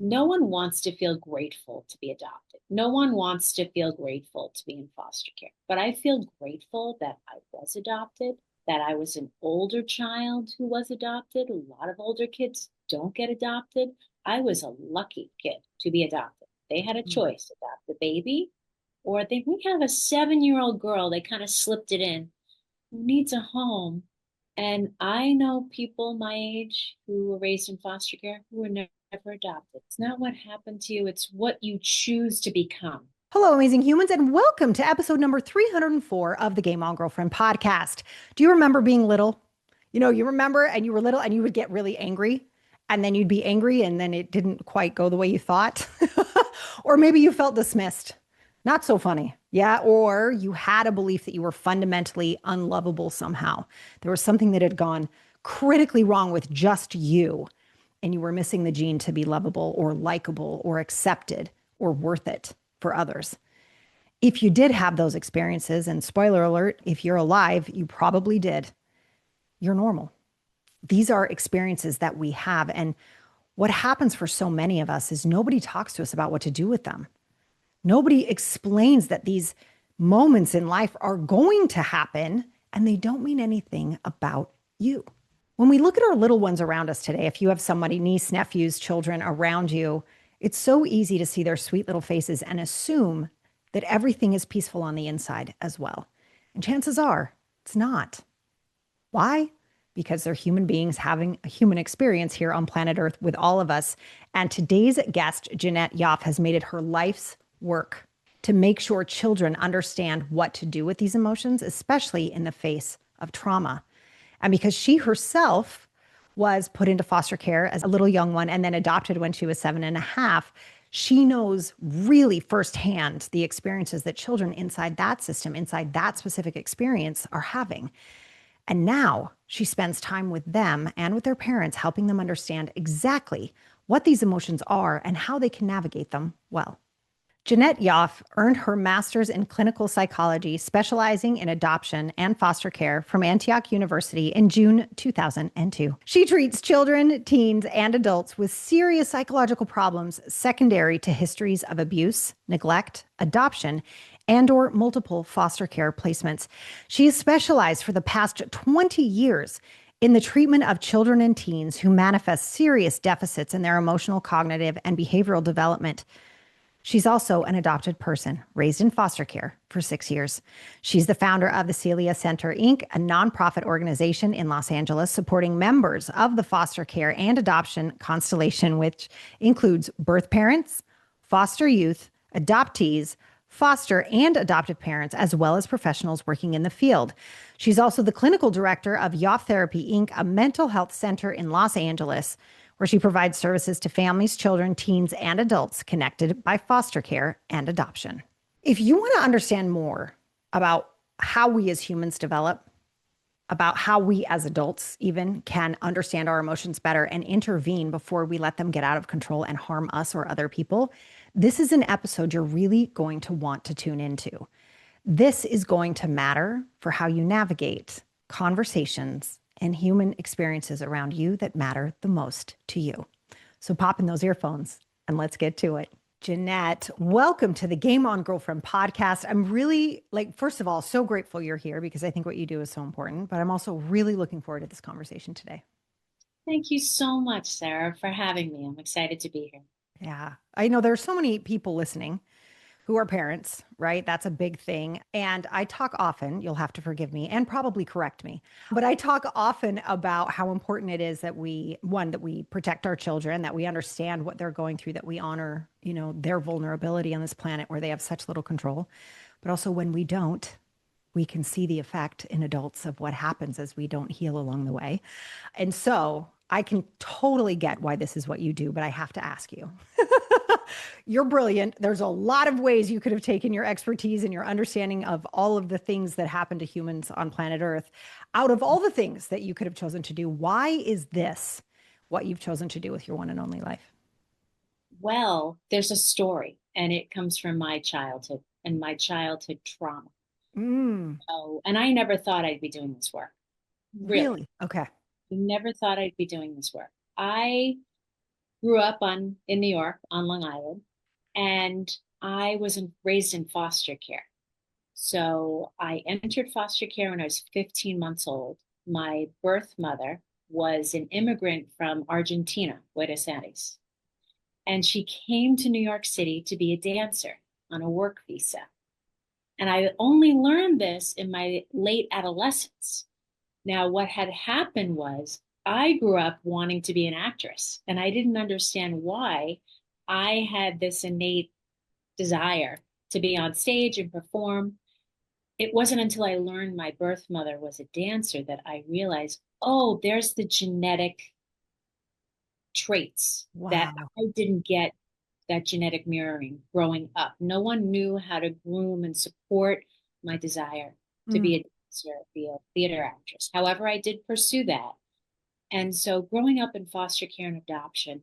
no one wants to feel grateful to be adopted. No one wants to feel grateful to be in foster care. But I feel grateful that I was adopted, that I was an older child who was adopted. A lot of older kids don't get adopted. I was a lucky kid to be adopted. They had a Mm. choice, adopt the baby, or they we have a 7-year-old girl, they kind of slipped it in, who needs a home. And I know people my age who were raised in foster care who were never adopted. It's not what happened to you, it's what you choose to become. Hello, amazing humans, and welcome to episode number 304 of the Game On Girlfriend podcast. Do you remember being little? You remember and you were little and you would get really angry, and then you'd be angry and then it didn't quite go the way you thought. Or maybe you felt dismissed. Not so funny. Yeah. Or you had a belief that you were fundamentally unlovable somehow. There was something that had gone critically wrong with just you, and you were missing the gene to be lovable or likable or accepted or worth it for others. If you did have those experiences, and spoiler alert, if you're alive, you probably did, you're normal. These are experiences that we have. And what happens for so many of us is nobody talks to us about what to do with them. Nobody explains that these moments in life are going to happen and they don't mean anything about you. When we look at our little ones around us today, if you have somebody, niece, nephews, children around you, it's so easy to see their sweet little faces and assume that everything is peaceful on the inside as well. And chances are it's not. Why? Because they're human beings having a human experience here on planet Earth with all of us. And today's guest, Jeanette Yoffe, has made it her life's work to make sure children understand what to do with these emotions, especially in the face of trauma. And because she herself was put into foster care as a little young one and then adopted when she was 7.5, she knows really firsthand the experiences that children inside that system, inside that specific experience, are having. And now she spends time with them and with their parents, helping them understand exactly what these emotions are and how they can navigate them well. Jeanette Yoffe earned her master's in clinical psychology, specializing in adoption and foster care from Antioch University in June 2002. She treats children, teens, and adults with serious psychological problems secondary to histories of abuse, neglect, adoption, and/or multiple foster care placements. She has specialized for the past 20 years in the treatment of children and teens who manifest serious deficits in their emotional, cognitive, and behavioral development. She's also an adopted person raised in foster care for 6 years. She's the founder of the Celia Center, Inc., a nonprofit organization in Los Angeles supporting members of the foster care and adoption constellation, which includes birth parents, foster youth, adoptees, foster and adoptive parents, as well as professionals working in the field. She's also the clinical director of Yoffe Therapy, Inc., a mental health center in Los Angeles, where she provides services to families, children, teens, and adults connected by foster care and adoption. If you want to understand more about how we as humans develop, about how we as adults even can understand our emotions better and intervene before we let them get out of control and harm us or other people, this is an episode you're really going to want to tune into. This is going to matter for how you navigate conversations and human experiences around you that matter the most to you. So pop in those earphones and let's get to it. Jeanette, welcome to the Game On Girlfriend podcast. I'm really, first of all, so grateful you're here because I think what you do is so important, but I'm also really looking forward to this conversation today. Thank you so much, Sarah, for having me. I'm excited to be here. Yeah, I know there's so many people listening who are parents, right? That's a big thing. And I talk often, you'll have to forgive me and probably correct me, but I talk often about how important it is that that we protect our children, that we understand what they're going through, that we honor, their vulnerability on this planet where they have such little control. But also when we don't, we can see the effect in adults of what happens as we don't heal along the way. And so I can totally get why this is what you do, but I have to ask you. You're brilliant. There's a lot of ways you could have taken your expertise and your understanding of all of the things that happen to humans on planet Earth. Out of all the things that you could have chosen to do, why is this what you've chosen to do with your one and only life? Well, there's a story, and it comes from my childhood and my childhood trauma. Mm, Oh, and I never thought I'd be doing this work. Really. really? Okay. Never thought I'd be doing this work. I grew up in New York on Long Island, and I was raised in foster care. So I entered foster care when I was 15 months old. My birth mother was an immigrant from Argentina, Buenos Aires, and she came to New York City to be a dancer on a work visa. And I only learned this in my late adolescence. Now, what had happened was I grew up wanting to be an actress, and I didn't understand why I had this innate desire to be on stage and perform. It wasn't until I learned my birth mother was a dancer that I realized, oh, there's the genetic traits that Wow. I didn't get that genetic mirroring growing up. No one knew how to groom and support my desire to Mm, be a dancer, be a theater actress. However, I did pursue that. And so growing up in foster care and adoption,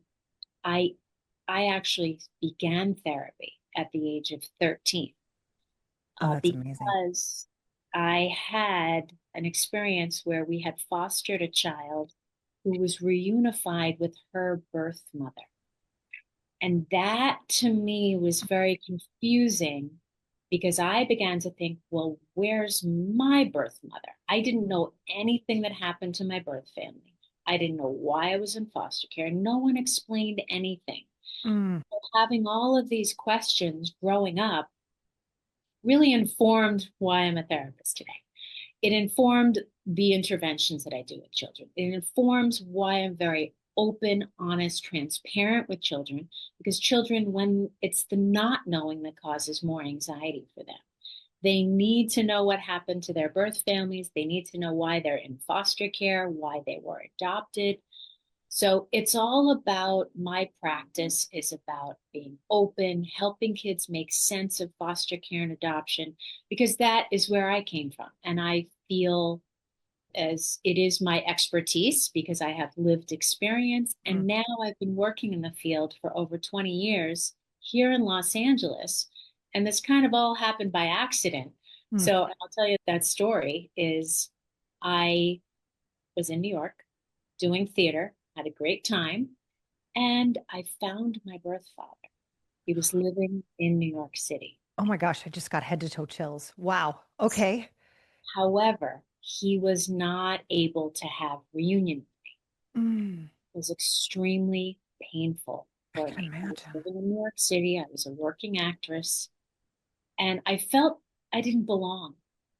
I I actually began therapy at the age of 13 oh, that's amazing. because I had an experience where we had fostered a child who was reunified with her birth mother. And that to me was very confusing because I began to think, well, where's my birth mother? I didn't know anything that happened to my birth family. I didn't know why I was in foster care. No one explained anything. Mm, But having all of these questions growing up really informed why I'm a therapist today. It informed the interventions that I do with children. It informs why I'm very open, honest, transparent with children, because children, when it's the not knowing that causes more anxiety for them, they need to know what happened to their birth families. They need to know why they're in foster care, why they were adopted. So it's all about my practice is about being open, helping kids make sense of foster care and adoption, because that is where I came from. And I feel as it is my expertise because I have lived experience. mm, And now I've been working in the field for over 20 years here in Los Angeles. And this kind of all happened by accident. mm. So I'll tell you that story is I was in New York doing theater, had a great time, and I found my birth father. He was living in New York City. Oh my gosh, I just got head to toe chills. Wow. Okay. However, he was not able to have reunion. Mm, It was extremely painful I for can me. I was imagine. living in New York City. I was a working actress, and I felt I didn't belong.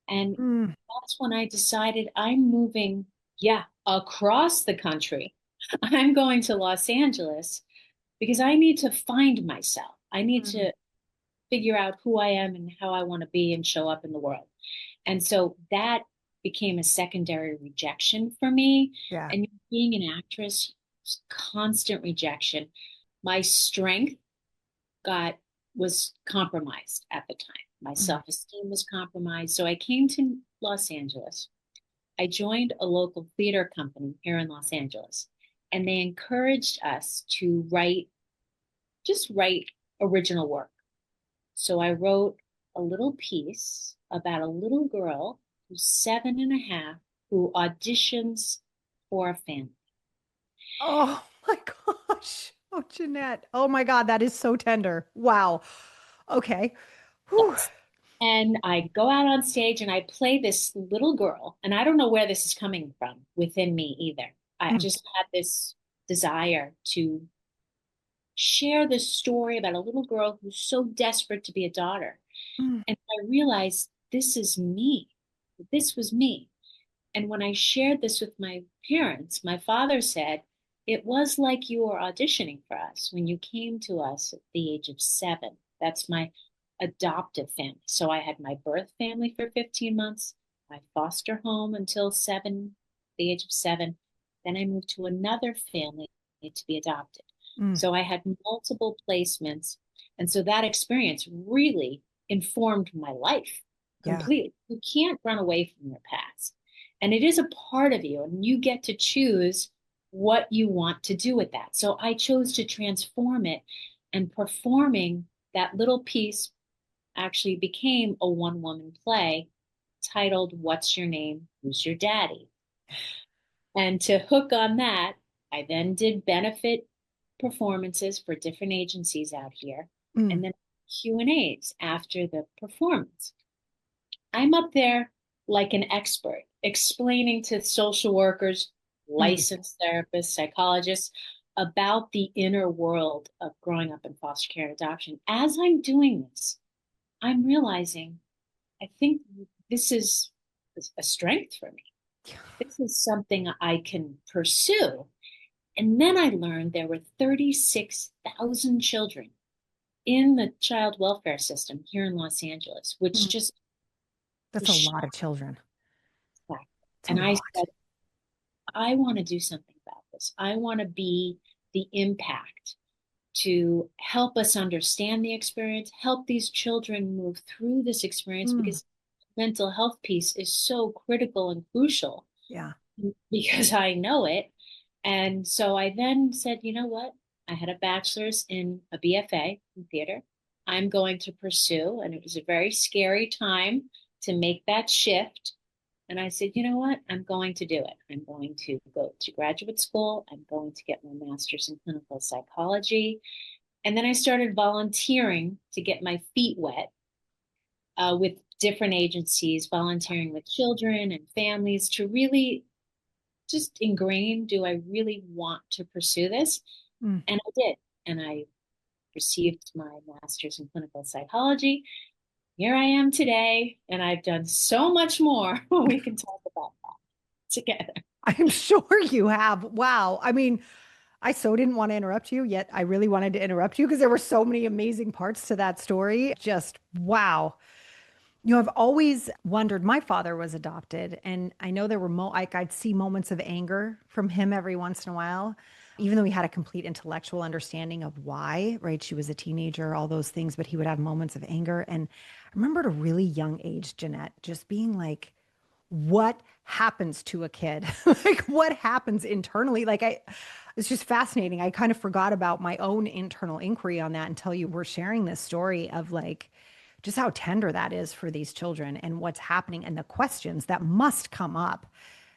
And Mm, that's when I decided I'm moving, yeah, across the country. I'm going to Los Angeles because I need to find myself. I need mm. to figure out who I am and how I want to be and show up in the world. And so that became a secondary rejection for me. Yeah. And being an actress, constant rejection. My strength got was compromised at the time. My Mm. self-esteem was compromised. So I came to Los Angeles. I joined a local theater company here in Los Angeles, and they encouraged us to write original work. So I wrote a little piece about a little girl who's 7.5 who auditions for a family. Oh my gosh. Oh, Jeanette. Oh my God, that is so tender. Wow. Okay. Whew. Yes. And I go out on stage and I play this little girl, and I don't know where this is coming from within me either. I Mm, just had this desire to share this story about a little girl who's so desperate to be a daughter. mm, And I realized this is me. This was me. And when I shared this with my parents, my father said, it was like you were auditioning for us when you came to us at the age of 7. That's my adoptive family. So I had my birth family for 15 months, my foster home until 7, the age of 7. Then I moved to another family to be adopted. mm. So I had multiple placements. And so that experience really informed my life Yeah. completely. You can't run away from your past. And it is a part of you, and you get to choose what you want to do with that. So I chose to transform it, and performing that little piece actually became a one woman play titled What's Your Name? Who's Your Daddy? And to hook on that, I then did benefit performances for different agencies out here, Mm, and then Q&As after the performance. I'm up there like an expert, explaining to social workers, mm. licensed therapists, psychologists about the inner world of growing up in foster care and adoption. As I'm doing this, I'm realizing I think this is a strength for me. This is something I can pursue. And then I learned there were 36,000 children in the child welfare system here in Los Angeles, which Mm. just That's was a lot of shocking. children. It's a And I lot. said, I want to do something about this. I want to be the impact to help us understand the experience, help these children move through this experience Mm, because mental health piece is so critical and crucial yeah. because I know it. And so I then said, you know what? I had a bachelor's in a BFA in theater. I'm going to pursue, and it was a very scary time to make that shift. And I said, you know what? I'm going to do it. I'm going to go to graduate school. I'm going to get my master's in clinical psychology. And then I started volunteering to get my feet wet with different agencies, volunteering with children and families to really just ingrain, do I really want to pursue this? Mm. And I did. And I received my master's in clinical psychology. Here I am today, and I've done so much more. We can talk about that together. I'm sure you have. Wow. I mean, I so didn't want to interrupt you, yet I really wanted to interrupt you because there were so many amazing parts to that story. Just wow. I've always wondered. My father was adopted, and I know there were like I'd see moments of anger from him every once in a while, even though he had a complete intellectual understanding of why, right? She was a teenager, all those things, but he would have moments of anger. And I remember at a really young age, Jeanette, just being like, what happens to a kid? Like what happens internally? It's just fascinating. I kind of forgot about my own internal inquiry on that until you were sharing this story of like just how tender that is for these children and what's happening and the questions that must come up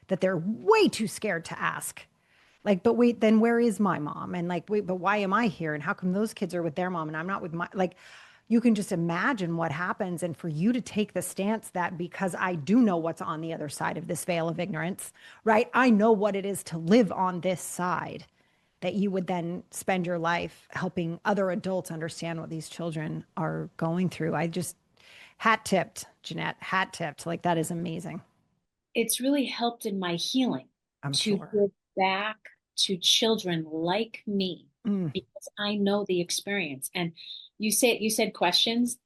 that they're way too scared to ask. Like, but wait, then where is my mom? And like, wait, but why am I here? And how come those kids are with their mom and I'm not with my, like, you can just imagine what happens. And for you to take the stance that because I do know what's on the other side of this veil of ignorance, right? I know what it is to live on this side, that you would then spend your life helping other adults understand what these children are going through. I just, hat tipped, Jeanette, hat tipped. Like, that is amazing. It's really helped in my healing I'm to sure. give back to children like me Mm. because I know the experience. And you said questions.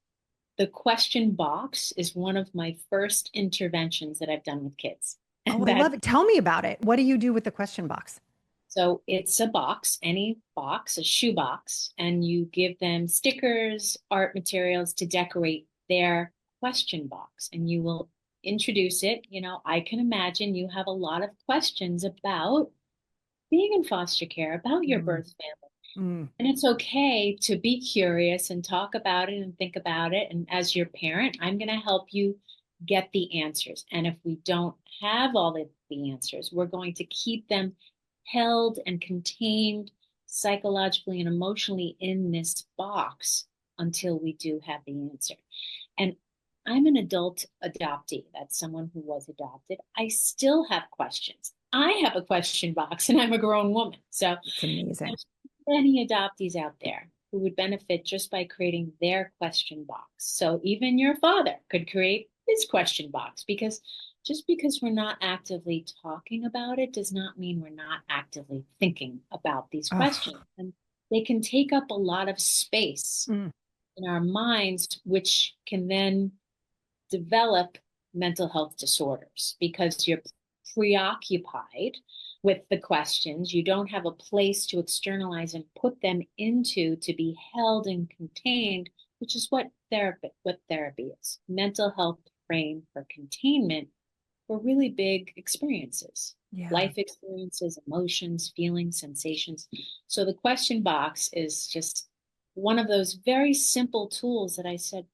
The question box is one of my first interventions that I've done with kids. Oh, And I that love it. Tell me about it. What do you do with the question box? so it's a box, any box, a shoe box, and you give them stickers, art materials to decorate their question box. And you will introduce it. I can imagine you have a lot of questions about being in foster care, about your Mm, birth family. mm. And it's okay to be curious and talk about it and think about it. And as your parent, I'm going to help you get the answers. And if we don't have all the answers, we're going to keep them held and contained psychologically and emotionally in this box until we do have the answer. And I'm an adult adoptee. That's someone who was adopted. I still have questions. I have a question box and I'm a grown woman. So It's amazing. there's many adoptees out there who would benefit just by creating their question box. So even your father could create his question box because just because we're not actively talking about it does not mean we're not actively thinking about these Oh, questions. And they can take up a lot of space mm. in our minds, which can then develop mental health disorders because you're preoccupied with the questions. You don't have a place to externalize and put them into to be held and contained, which is what therapy is. Mental health frame for containment for really big experiences, Yeah. life experiences, emotions, feelings, sensations. So the question box is just one of those very simple tools that I said,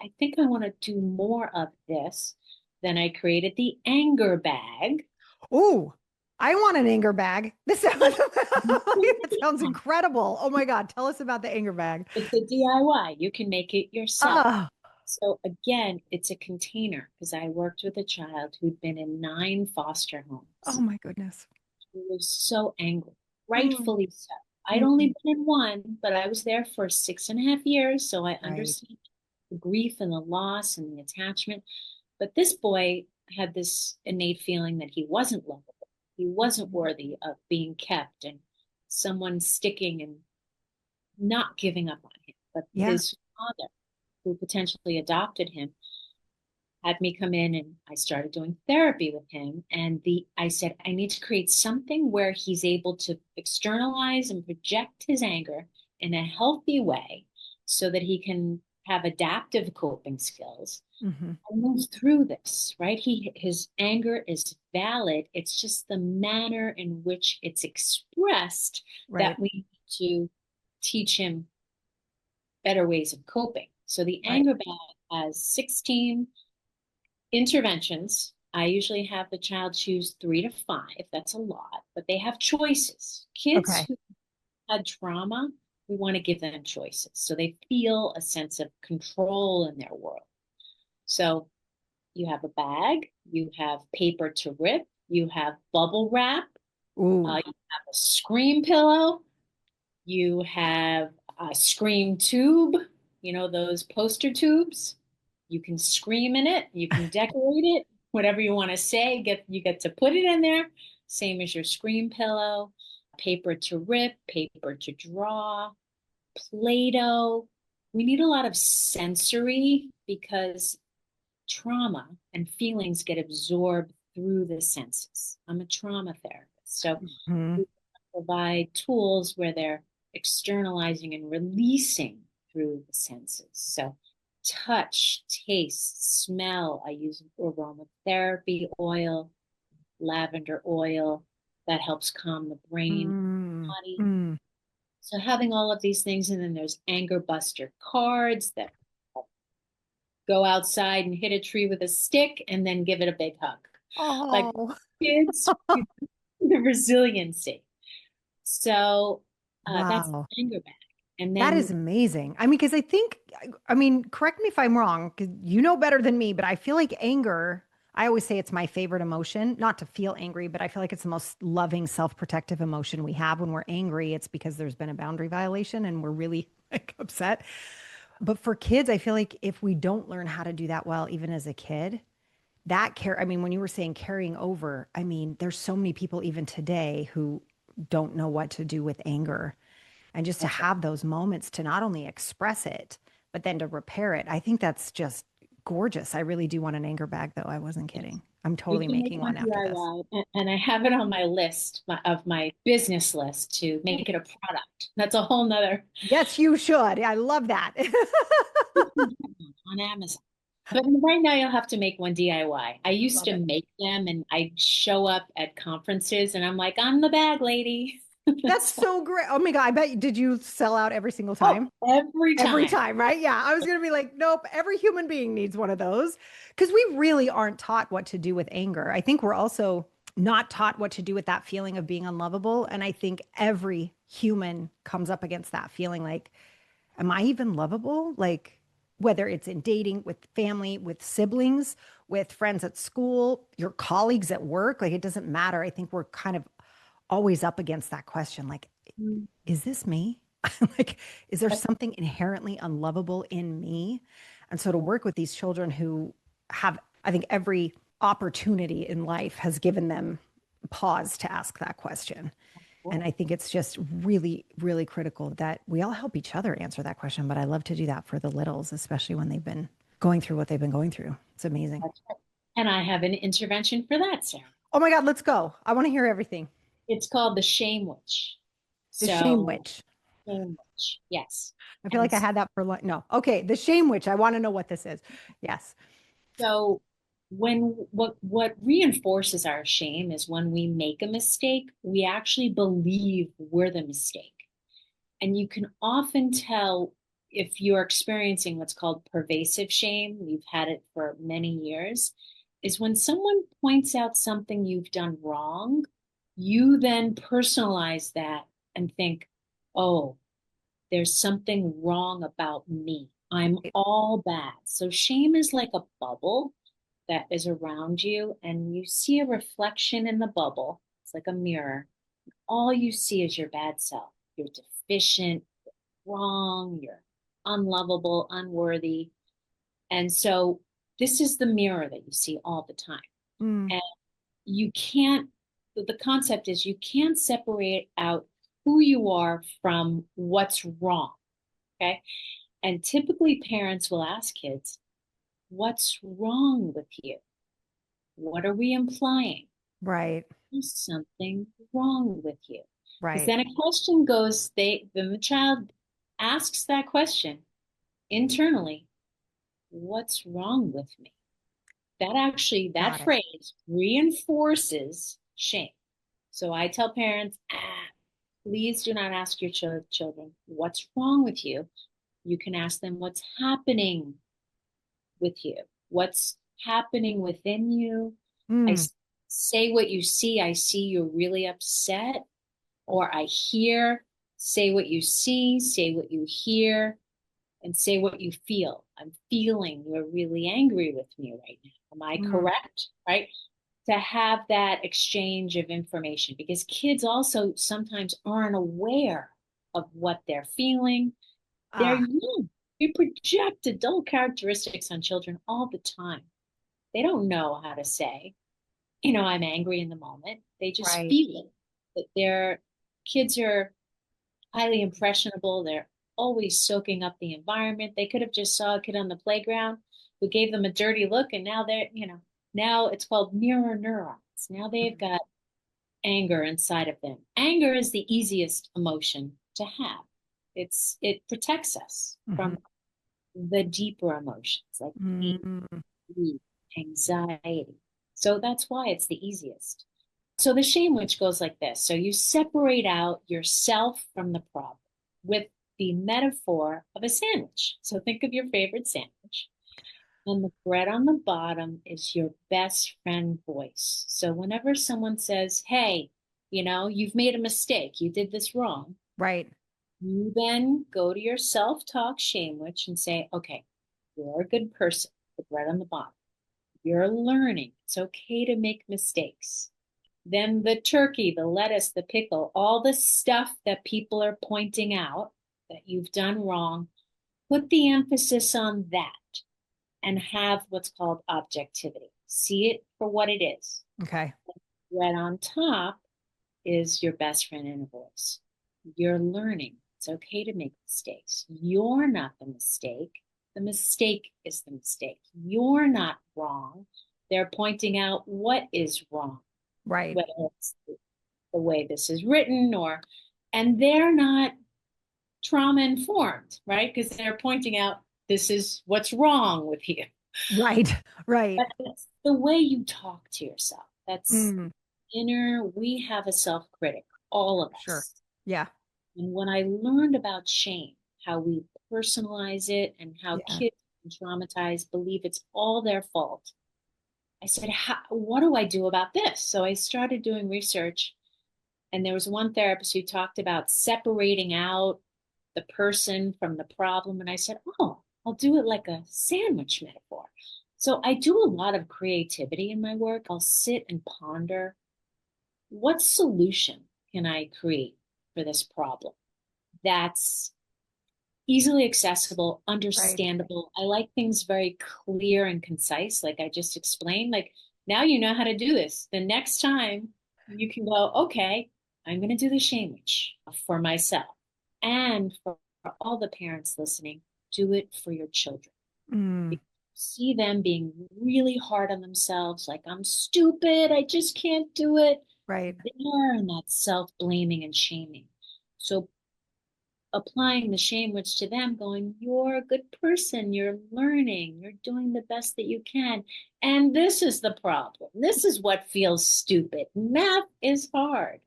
I think I want to do more of this. Then I created the anger bag. Oh. I want an anger bag. This sounds, that sounds incredible. Oh my God. Tell us about the anger bag. It's a DIY. You can make it yourself. Oh, So again, it's a container because I worked with a child who'd been in 9 foster oh homes. my goodness. He was so angry, Mm, rightfully so. I'd only mm, been in one, but I was there for 6.5 years, so I right. understand the grief and the loss and the attachment. But this boy had this innate feeling that he wasn't lovable. He wasn't Mhm. worthy of being kept and someone sticking and not giving up on him. But Yeah. his father, who potentially adopted him, had me come in and I started doing therapy with him. And I said, I need to create something where he's able to externalize and project his anger in a healthy way so that he can have adaptive coping skills Hmm. and move through this, right? His anger is valid. It's just the manner in which it's expressed Right. that we need to teach him better ways of coping. So the Right. anger bag has 16 interventions. I usually have the child choose 3 to 5. That's a lot, but they have choices. Kids Okay. who had trauma, we want to give them choices so they feel a sense of control in their world. So you have a bag, you have paper to rip, you have bubble wrap, Ooh. you have a scream pillow, you have a scream tube, those poster tubes. You can scream in it, you can decorate it, whatever you want to say, you get to put it in there. Same as your scream pillow, paper to rip, paper to draw, Play-doh. We need a lot of sensory because trauma and feelings get absorbed through the senses. I'm a trauma therapist. So Mhm. we provide tools where they're externalizing and releasing through the senses. So touch, taste, smell. I use aromatherapy oil, lavender oil that helps calm the brain, Mm, body. mm. So having all of these things, and then there's anger buster cards that go outside and hit a tree with a stick and then give it a big hug. Like Oh, kids, the resiliency. So that's wow. the anger bag. And That is then amazing. I mean, because I think, I mean, correct me if I'm wrong, because you know better than me, but I feel like anger, I always say it's my favorite emotion, not to feel angry, but I feel like it's the most loving, self-protective emotion we have. When we're angry, it's because there's been a boundary violation and we're really like upset. But for kids, I feel like if we don't learn how to do that well, even as a kid, I mean, when you were saying carrying over, I mean, there's so many people even today who don't know what to do with anger. And just to that's right. have those moments to not only express it, but then to repair it. I think that's just gorgeous. I really do want an anger bag, though. I wasn't Yes. kidding. I'm You totally can make making one one after this. DIY, and I have it on my list of my business list to make it a product. That's a whole nother Yes, you should. I love that. on Amazon. But right now, you'll have to make one DIY. I used Love to it. make them, and I'd show up at conferences, and I'm like, I'm the bag lady. That's So, so great. Oh my God. I bet did you sell out every single oh, time? every Every time. time, right? Yeah. I was going to be like, nope, every human being needs one of those because we really aren't taught what to do with anger. I think we're also not taught what to do with that feeling of being unlovable. And I think every human comes up against that feeling like, am I even lovable? Like, whether it's in dating, with family, with siblings, with friends at school, your colleagues at work, like, it doesn't matter. I think we're kind of always up against that question like, Mm. is this me? Like, is there something inherently unlovable in me? And so to work with these children who have, I think every opportunity in life has given them pause to ask that question. And I think it's just really, really critical that we all help each other answer that question. But I love to do that for the littles, especially when they've been going through what they've been going through. It's amazing. And I have an intervention for that, Sarah. Oh my God, let's go. I want to hear everything. It's called the shame witch. The shame So, witch. shame witch, yes. I feel And like I had that for lunch. No. Okay. The shame witch. I want to know what this is. Yes. so, what reinforces our shame is when we make a mistake, we actually believe we're the mistake. And you can often tell if you're experiencing what's called pervasive shame, we've had it for many years, is when someone points out something you've done wrong, You then personalize that and think, oh, there's something wrong about me. I'm all bad. So shame is like a bubble that is around you, and you see a reflection in the bubble. It's like a mirror. All you see is your bad self. You're deficient, wrong, you're unlovable, unworthy. And so this is the mirror that you see all the time. Mm, And you can't, the concept is you can't separate out who you are from what's wrong. Okay. And typically parents will ask kids, what's wrong with you? What are we implying? right. There's something wrong with you. Because Right. then a question goes, then the child asks that question internally, what's wrong with me? That Got it. phrase reinforces shame. So I tell parents, please do not ask your children, what's wrong with you? You can ask them, what's happening with you? What's happening within you? I Mm, say what you see. I see you're really upset, or I hear, say what you see, say what you hear, and say what you feel. I'm feeling you're really angry with me right now. Am I mm. correct? Right? To have that exchange of information, because kids also sometimes aren't aware of what they're feeling. They're Ah, young. We project adult characteristics on children all the time. They don't know how to say, I'm angry in the moment. They just right. feel it. That their kids are highly impressionable. They're always soaking up the environment. They could have just saw a kid on the playground who gave them a dirty look, and now now it's called mirror neurons. Now they've got anger inside of them. Anger is the easiest emotion to have. It protects us Mm-hmm. from the deeper emotions like Mm, grief, anxiety. So that's why it's the easiest. So the shame witch goes like this. So you separate out yourself from the problem with the metaphor of a sandwich. So think of your favorite sandwich. And the bread on the bottom is your best friend voice. So whenever someone says, hey, you've made a mistake, you did this wrong, right. you then go to your self talk shame witch and say, okay, you're a good person, the bread on the bottom. You're learning. It's okay to make mistakes. Then the turkey, the lettuce, the pickle, all the stuff that people are pointing out that you've done wrong, put the emphasis on that and have what's called objectivity. See it for what it is. Okay. Right on top is your best friend in a voice. You're learning. It's okay to make mistakes. You're not the mistake. The mistake is the mistake. You're not wrong. They're pointing out what is wrong, Right. whether it's the way this is written and they're not trauma informed, right? Because they're pointing out this is what's wrong with you. Right. Right. But it's the way you talk to yourself. That's Mm, we have a self critic, all of sure. us. Yeah. And when I learned about shame, how we personalize it and how Yeah. kids traumatized believe it's all their fault, I said, what do I do about this? So I started doing research, and there was one therapist who talked about separating out the person from the problem. And I said, oh, I'll do it like a sandwich metaphor. So I do a lot of creativity in my work. I'll sit and ponder, what solution can I create for this problem that's easily accessible, Right. understandable. I like things very clear and concise, like I just explained. Like, now you know how to do this. The next time you can go, okay, I'm going to do the sandwich for myself. And for all the parents listening, do it for your children. Mm, Because you see them being really hard on themselves, like, I'm stupid, I just can't do it. right. They're in that self blaming and shaming. So applying the shame witch to them, going, you're a good person, you're learning, you're doing the best that you can. And this is the problem. This is what feels stupid. Math is hard,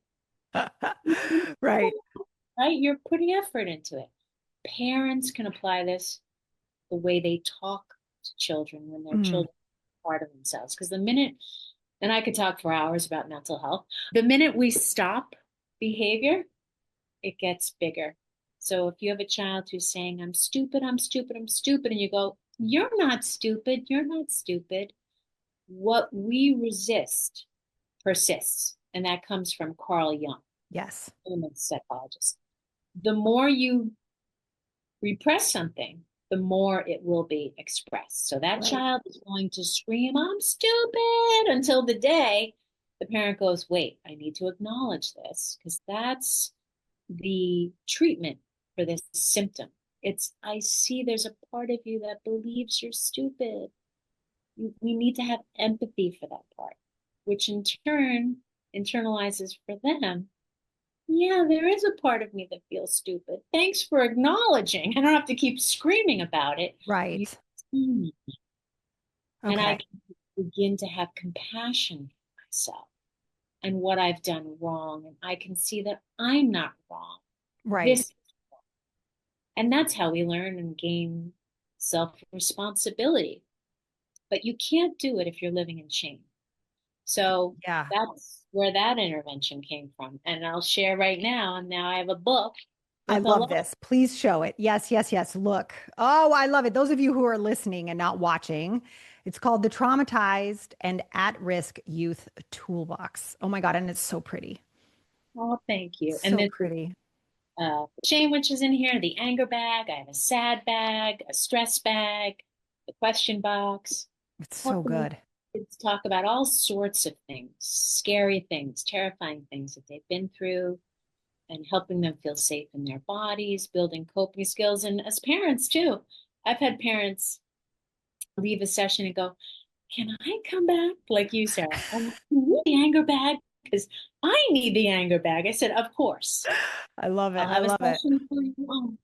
Right. right? You're putting effort into it. Parents can apply this the way they talk to children when their Mm, children are part of themselves. Because the minute And I could talk for hours about mental health. The minute we stop behavior, it gets bigger. So if you have a child who's saying, I'm stupid, I'm stupid, I'm stupid, and you go, you're not stupid, you're not stupid. What we resist persists. And that comes from Carl Jung, Yes. a psychologist. The more you repress something, the more it will be expressed. So that Right. child is going to scream, I'm stupid, until the day the parent goes, wait, I need to acknowledge this because that's the treatment for this symptom. It's, I see there's a part of you that believes you're stupid. We need to have empathy for that part, which in turn internalizes for them. Yeah, there is a part of me that feels stupid. Thanks for acknowledging. I don't have to keep screaming about it. You Right. see me, and I Okay. can begin to have compassion for myself and what I've done wrong. And I can see that I'm not wrong. Right. This, and that's how we learn and gain self-responsibility. But you can't do it if you're living in shame. So Yeah. that's where that intervention came from. And I'll share right now. And now I have a book I with a love lot. this. Please show it. Yes, yes, yes. Look. Oh, I love it. Those of you who are listening and not watching, it's called The Traumatized and At-Risk Youth Toolbox. Oh my God. And it's so pretty. Oh, thank you. And So this is pretty. shame, which is in here, the anger bag. I have a sad bag, a stress bag, the question box, It's so helping good. kids talk about all sorts of things, scary things, terrifying things that they've been through, and helping them feel safe in their bodies, building coping skills. And as parents, too, I've had parents leave a session and go, can I come back? Like you, Sarah, you need the anger bag because I need the anger bag. I said, of course. I love it. I'll I have a love it. session for you. Oh,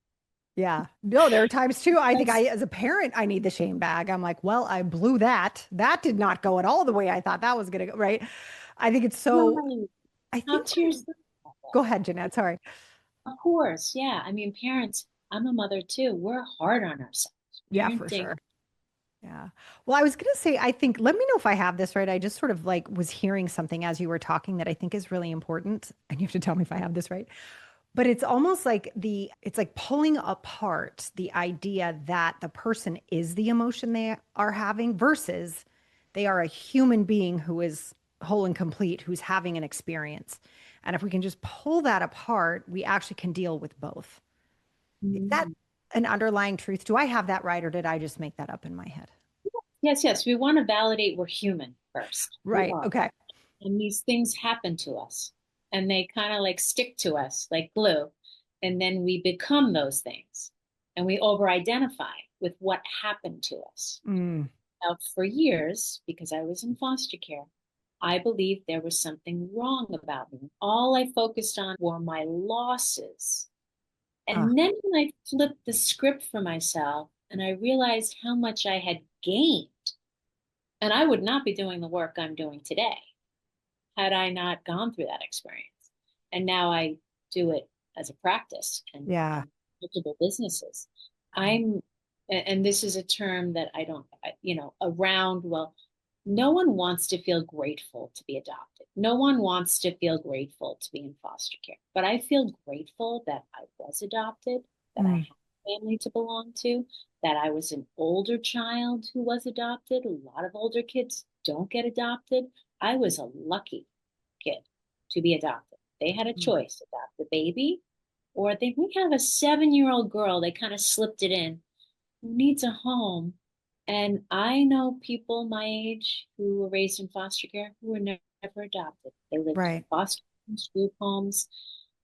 Yeah. No, there are times too. I think that's as a parent, I need the shame bag. I'm like, well, I blew that. That did not go at all the way I thought that was going to go. Right. I think it's so, right. I Talk think, to yourself about go that. ahead, Jeanette. Sorry. Of course. Yeah. I mean, parents, I'm a mother too. We're hard on ourselves. Yeah, for Parenting. sure. Yeah. Well, I was going to say, I think, let me know if I have this right. I just sort of like was hearing something as you were talking that I think is really important. And you have to tell me if I have this right. But it's almost like it's like pulling apart the idea that the person is the emotion they are having versus they are a human being who is whole and complete, who's having an experience. And if we can just pull that apart, we actually can deal with both. Is that Mm. an underlying truth? Do I have that right, or did I just make that up in my head? Yes, yes. We want to validate we're human first. We Right. are. Okay. And these things happen to us and they kind of like stick to us like glue. And then we become those things and we over identify with what happened to us. Mm. Now, for years, because I was in foster care, I believed there was something wrong about me. All I focused on were my losses. Ah, And then when I flipped the script for myself and I realized how much I had gained, and I would not be doing the work I'm doing today had I not gone through that experience. And now I do it as a practice yeah. and multiple businesses. I'm, and this is a term that I don't, around, well, no one wants to feel grateful to be adopted. No one wants to feel grateful to be in foster care. But I feel grateful that I was adopted, that I Mm. had a family to belong to, that I was an older child who was adopted. A lot of older kids don't get adopted. I was a lucky kid to be adopted. They had a Mm. choice, adopt the baby, or they we have a 7-year-old girl, they kind of slipped it in, who needs a home. And I know people my age who were raised in foster care who were never adopted. They lived in Right. foster homes, group homes.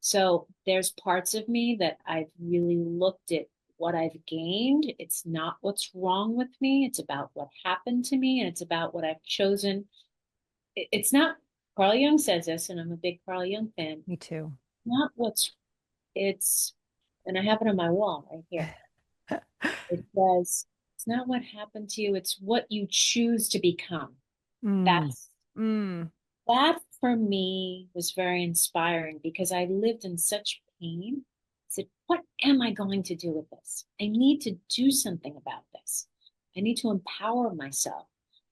So there's parts of me that I've really looked at what I've gained. It's not what's wrong with me. It's about what happened to me, and it's about what I've chosen. It's not, Carl Jung says this, and I'm a big Carl Jung fan. Me too. Not what's, it's, and I have it on my wall right here. It says, it's not what happened to you, it's what you choose to become. Mm. That's, Mm. that for me was very inspiring because I lived in such pain. I said, what am I going to do with this? I need to do something about this. I need to empower myself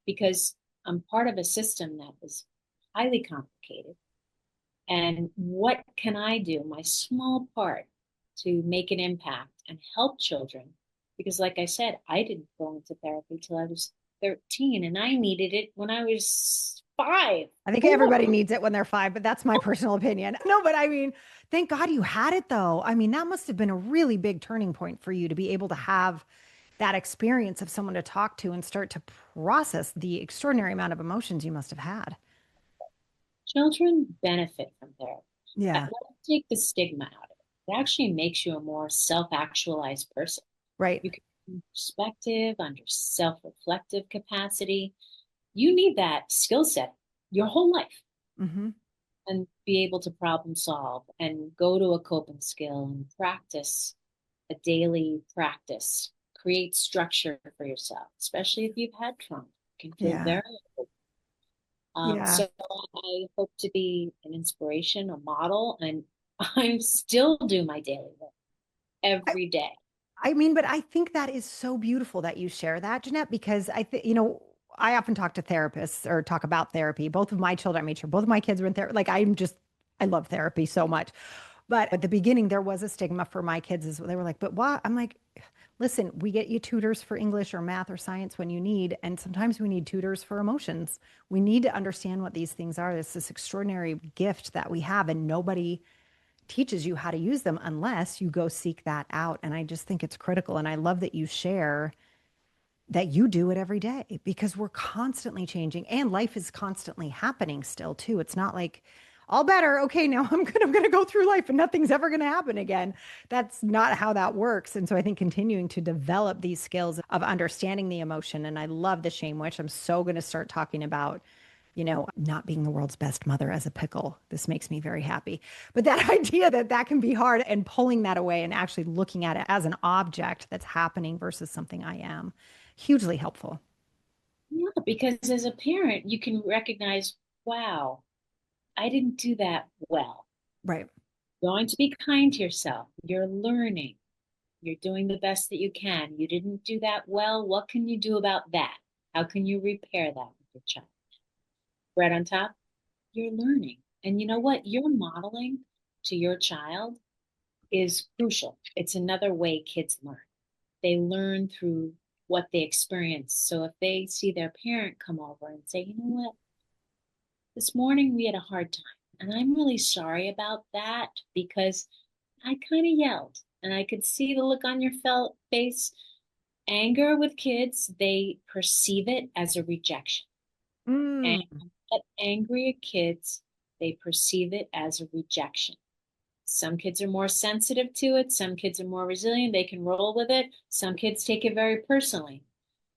because I'm part of a system that is highly complicated. And what can I do, my small part, to make an impact and help children? Because, like I said, I didn't go into therapy till I was 13, and I needed it when I was five, I think everybody 4. needs it when they're 5, but that's my personal opinion. No, but I mean, thank God you had it though. I mean, that must have been a really big turning point for you to be able to have that experience of someone to talk to and start to process the extraordinary amount of emotions you must have had. Children benefit from therapy. Yeah, Let's take the stigma out of it. It actually makes you a more self-actualized person. right. You can have perspective, under self-reflective capacity. You need that skill set your whole life, Hmm. and be able to problem solve and go to a coping skill and practice a daily practice. Create structure for yourself, especially if you've had trauma. It can feel Yeah. very Yeah. so I hope to be an inspiration, a model, and I still do my daily work I, every day. I mean, but I think that is so beautiful that you share that, Jeanette, because I think, I often talk to therapists or talk about therapy. Both of my children, I made sure both of my kids were in therapy. Like, I love therapy so much. But at the beginning, there was a stigma for my kids. Is they were like, but what? I'm like, listen, we get you tutors for English or math or science when you need. And sometimes we need tutors for emotions. We need to understand what these things are. It's this extraordinary gift that we have, and nobody teaches you how to use them unless you go seek that out. And I just think it's critical. And I love that you share that you do it every day because we're constantly changing and life is constantly happening still too. It's not like all better. Okay, now I'm gonna go through life and nothing's ever gonna happen again. That's not how that works. And so I think continuing to develop these skills of understanding the emotion. And I love the shame witch. I'm so gonna start talking about not being the world's best mother as a pickle. This makes me very happy. But that idea that that can be hard and pulling that away and actually looking at it as an object that's happening versus something I am, hugely helpful. Yeah, because as a parent, you can recognize, wow, I didn't do that well. Right. Going to be kind to yourself. You're learning. You're doing the best that you can. You didn't do that well. What can you do about that? How can you repair that with your child? Bread on top, you're learning. And you know what? Your modeling to your child is crucial. It's another way kids learn. They learn through what they experience. So if they see their parent come over and say, you know what, this morning we had a hard time, and I'm really sorry about that because I kind of yelled and I could see the look on your face. Anger with kids, they perceive it as a rejection. And Mm, get angry at kids, they perceive it as a rejection. Some kids are more sensitive to it. Some kids are more resilient. They can roll with it. Some kids take it very personally.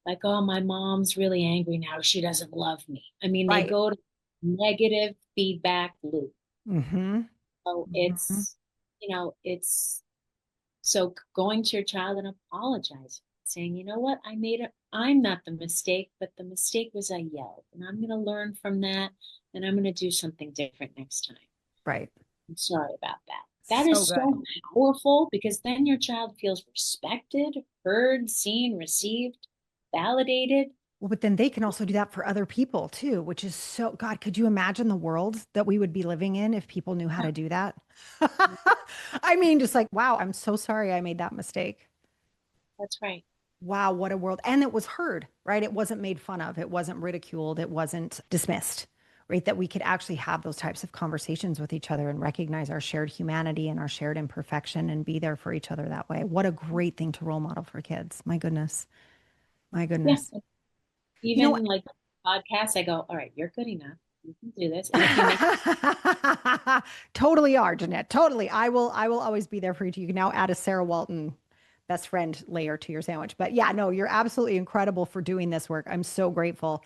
Like, oh, my mom's really angry now. She doesn't love me. I mean, they right. go to negative feedback loop. Mm-hmm. So Mm-hmm. it's so going to your child and apologizing, saying, you know what, I'm not the mistake, but the mistake was I yelled. And I'm going to learn from that. And I'm going to do something different next time. Right. I'm sorry about that. That So is good. so powerful because then your child feels respected, heard, seen, received, validated. Well, but then they can also do that for other people too, which is so, God, could you imagine the world that we would be living in if people knew how to do that? I mean, just like, wow, I'm so sorry I made that mistake. That's right. Wow, what a world. And it was heard, right? It wasn't made fun of. It wasn't ridiculed. It wasn't dismissed, right? That we could actually have those types of conversations with each other and recognize our shared humanity and our shared imperfection and be there for each other that way. What a great thing to role model for kids. My goodness. My Yeah. goodness. You know, Even like podcasts, I go, all right, you're good enough. You can do this. And if you make totally are, Jeanette. Totally. I will always be there for you. You can now add a Sarah Walton best friend layer to your sandwich. But yeah, no, you're absolutely incredible for doing this work. I'm so grateful.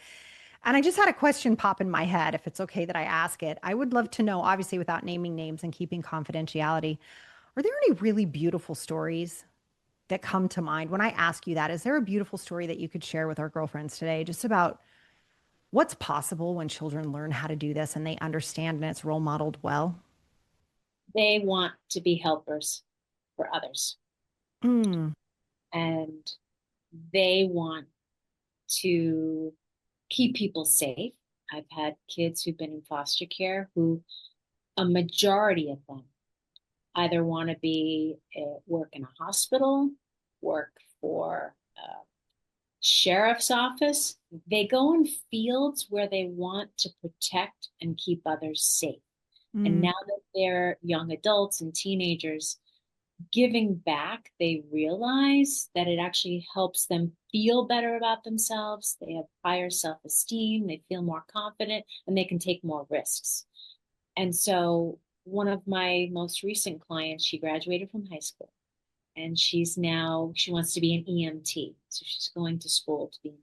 And I just had a question pop in my head, if it's okay that I ask it. I would love to know, obviously without naming names and keeping confidentiality, are there any really beautiful stories that come to mind when I ask you that? Is there a beautiful story that you could share with our girlfriends today just about what's possible when children learn how to do this and they understand and it's role modeled well? they want to be helpers for others, Mm, and they want to keep people safe. I've had kids who've been in foster care who a majority of them either want to work in a hospital, work for a sheriff's office. They go in fields where they want to protect and keep others safe. And Mm, now that they're young adults and teenagers, giving back, they realize that it actually helps them feel better about themselves. They have higher self-esteem, they feel more confident, and they can take more risks. And so one of my most recent clients, she graduated from high school and she wants to be an EMT. So she's going to school to be an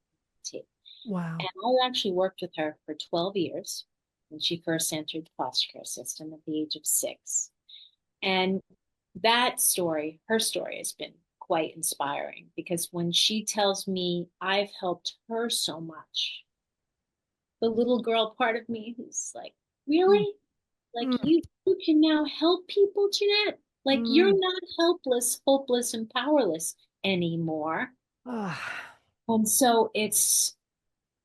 EMT. wow. And I actually worked with her for 12 years when she first entered the foster care system at the age of 6. And that story, her story, has been quite inspiring because when she tells me I've helped her so much, the little girl part of me who's like, Mm, really? Like mm, you can now help people, Jeanette? Like you're mm. not helpless, hopeless, and powerless anymore. Ah, And so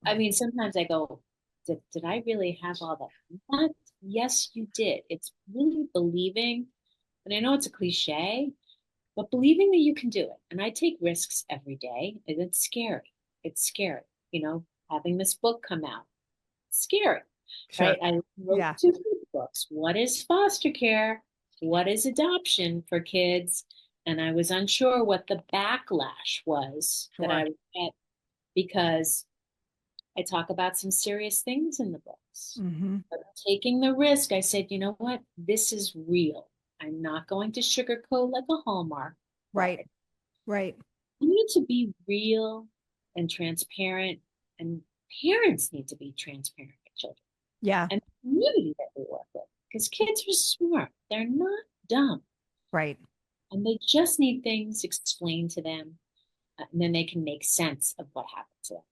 I mean, sometimes I go, did I really have all that impact? Yes, you did. It's really believing, and I know it's a cliche, but believing that you can do it. And I take risks every day, and it's scary. It's scary. Having this book come out, it's scary, right? sure. I wrote Yeah. 2 books. What is foster care? What is adoption for kids? And I was unsure what the backlash was that I Sure. would get because I talk about some serious things in the books. Hmm. But taking the risk, I said, you know what? This is real. I'm not going to sugarcoat like a Hallmark Right. card. Right. We need to be real and transparent, and parents need to be transparent with children Yeah. and the community that we work with because kids are smart. They're not dumb, Right. and they just need things explained to them, and then they can make sense of what happened to them.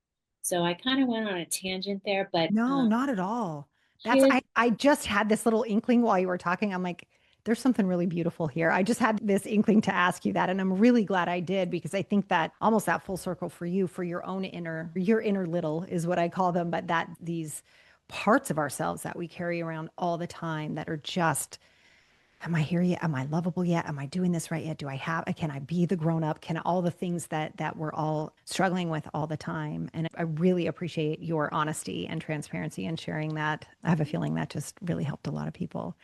So I kind of went on a tangent there, but No, not at all. That's kids, I just had this little inkling while you were talking. I'm like, there's something really beautiful here. I just had this inkling to ask you that. And I'm really glad I did because I think that almost that full circle for you, for your inner little is what I call them, but that these parts of ourselves that we carry around all the time that are just am I here yet? Am I lovable yet? Am I doing this right yet? Can I be the grown up? Can all the things that we're all struggling with all the time? And I really appreciate your honesty and transparency and sharing that. I have a feeling that just really helped a lot of people.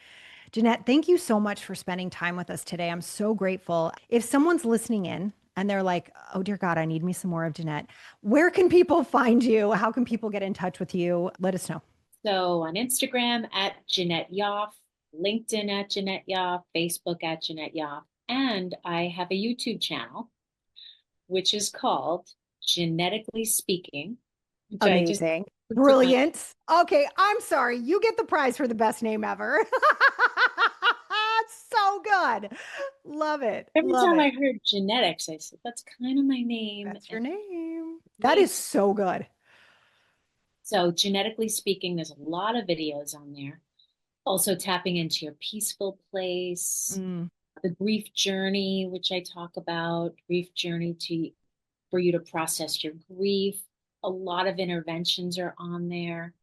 Jeanette, thank you so much for spending time with us today. I'm so grateful. If someone's listening in and they're like, oh dear God, I need me some more of Jeanette, where can people find you? How can people get in touch with you? Let us know. so on Instagram at Jeanette Yoffe, LinkedIn at Jeanette Yoffe, Facebook at Jeanette Yoffe, and I have a YouTube channel which is called Genetically Speaking, which I just Amazing. took on. Brilliant. Okay, I'm sorry. You get the prize for the best name ever. So good. Love it. Every Love time it. I heard genetics, I said, that's kind of my name. That's your And name. That is relates. so good. So, genetically speaking, there's a lot of videos on there. Also, tapping into your peaceful place, Mm, the grief journey, which I talk about, grief journey for you to process your grief. A lot of interventions are on there.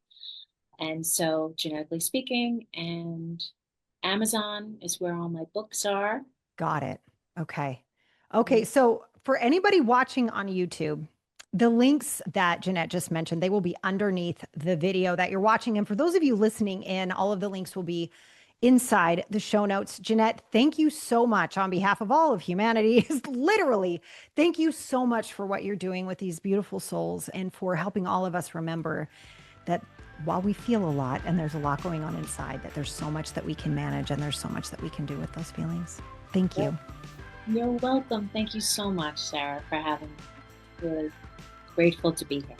And so, genetically speaking, and Amazon is where all my books are. got it. Okay. Okay. So for anybody watching on YouTube, the links that Jeanette just mentioned, they will be underneath the video that you're watching. And for those of you listening in, all of the links will be inside the show notes. Jeanette, thank you so much on behalf of all of humanity. Literally, thank you so much for what you're doing with these beautiful souls and for helping all of us remember that while we feel a lot and there's a lot going on inside, that there's so much that we can manage and there's so much that we can do with those feelings. Thank Yep. you. You're welcome. Thank you so much, Sarah, for having me. Really grateful to be here.